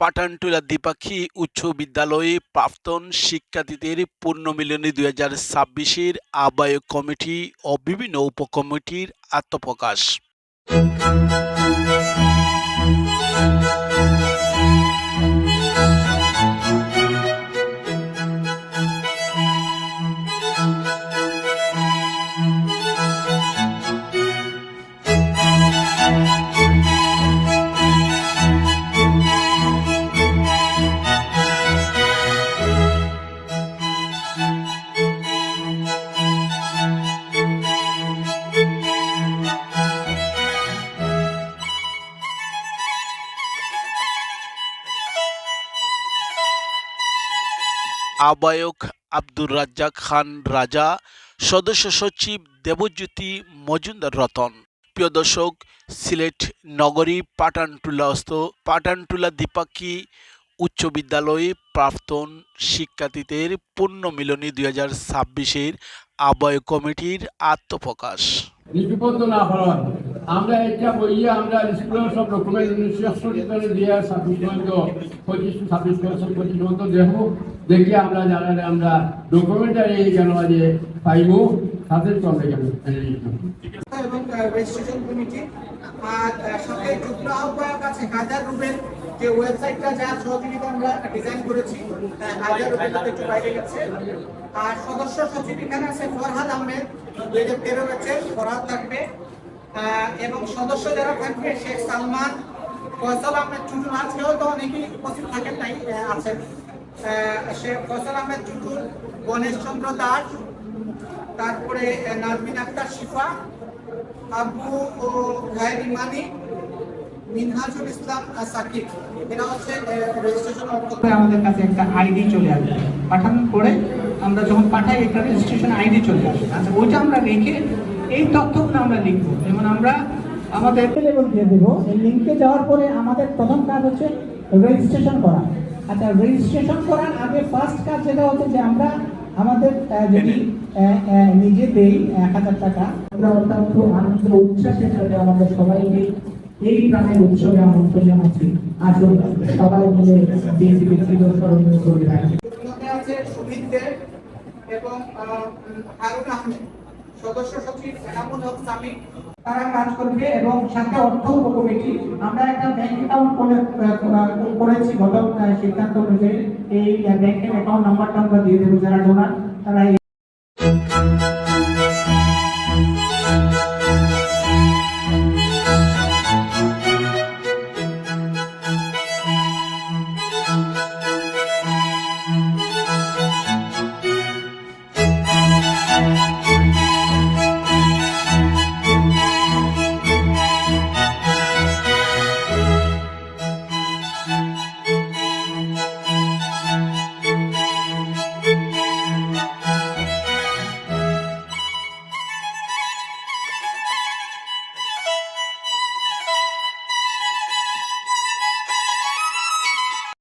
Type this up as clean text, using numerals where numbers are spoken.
পাঠানটুলা দ্বিপাক্ষী উচ্চ বিদ্যালয়ে প্রাক্তন শিক্ষার্থীদের পুনর্মিলনী 2026-এর আহ্বায়ক কমিটি ও বিভিন্ন উপকমিটির আত্মপ্রকাশ। আহ্বায়ক আব্দুর রাজ্জাক খান রাজা, সদস্য সচিব দেবজ্যোতি মজুমদার রতন। প্রিয় দর্শক, সিলেট নগরী পাঠানটুলা দ্বিপাক্ষী উচ্চ বিদ্যালয়ে প্রাক্তন শিক্ষার্থীদের পুনর্মিলনী 2026-এর আহ্বায়ক কমিটির আত্মপ্রকাশ। আমরা এটা বইয়ে আমরা স্কুলের সব ডকুমেন্ট 1961 দিয়ে 26 পর্যন্ত দেখি আমরা জানালে আমরা ডকুমেন্টারি কেন যে পাইব তাদের তো আমরা এবং রেজিস্ট্রেশন কমিটি আর সাথে যুগ্ম আহ্বায়ক আছে হাজার রুবেল, যে ওয়েবসাইটটা যার সহযোগিতা আমরা ডিজাইন করেছি, হাজার রুবেল একটু বাইরে গেছে। আর সদস্য সচিব এখানে আছে ফরহাদ আহমেদ, 2013 ব্যাচের ফরহাদ থাকবে। এবং সদস্য যারা থাকবে শেখ সালমান, ফয়সাল আহমেদ টুটুল, আজকেও তো অনেকেই উপস্থিত থাকেন নাই, আছেন শেখ ফয়সাল আহমেদ টুটুল, গণেশ চন্দ্র দাস, তারপরে নাজমিন আক্তার শিফা, আবু ও গায়ের ইমানি, মিনহাজুল ইসলাম সাকিব। এরা হচ্ছে রেজিস্ট্রেশন। আমাদের কাছে একটা আইডি চলে আসবে, পাঠানোর পরে আমরা যখন পাঠাই একটা রেজিস্ট্রেশন আইডি চলে আসবে। আচ্ছা, ওইটা আমরা রেখে এই তথ্যগুলো আমরা লিখবো, যেমন আমরা আমাদের লেভেল দিয়ে দেবো। এই লিঙ্কে যাওয়ার পরে আমাদের প্রথম কাজ হচ্ছে রেজিস্ট্রেশন করা। আচ্ছা, রেজিস্ট্রেশন করার আগে ফার্স্ট কাজ যেটা হচ্ছে যে আমরা আমাদের যদি নিজে দেই 1000 টাকা, আমরা অত্যন্ত আনন্দ উচ্ছ্বাসের সাথে আমাদের সবাইকে এই প্রাণের উৎসবে আমন্ত্রণ জানাচ্ছি। আসুন সবাই মিলে বিএনপি ব্যক্তিগত স্মরণীয় করে রাখি। আছে সুবিদ দেব এবং হারুন আহমেদ, সদস্য সচিব এনামুল হক সামি, তারা কাজ করবে। এবং সাথে অর্থ কমিটি আমরা একটা ব্যাংক অ্যাকাউন্ট করেছি গত সিদ্ধান্ত অনুযায়ী। এই ব্যাংকের অ্যাকাউন্ট নাম্বারটা আমরা দিয়ে দেবো, যারা ডোনার তারা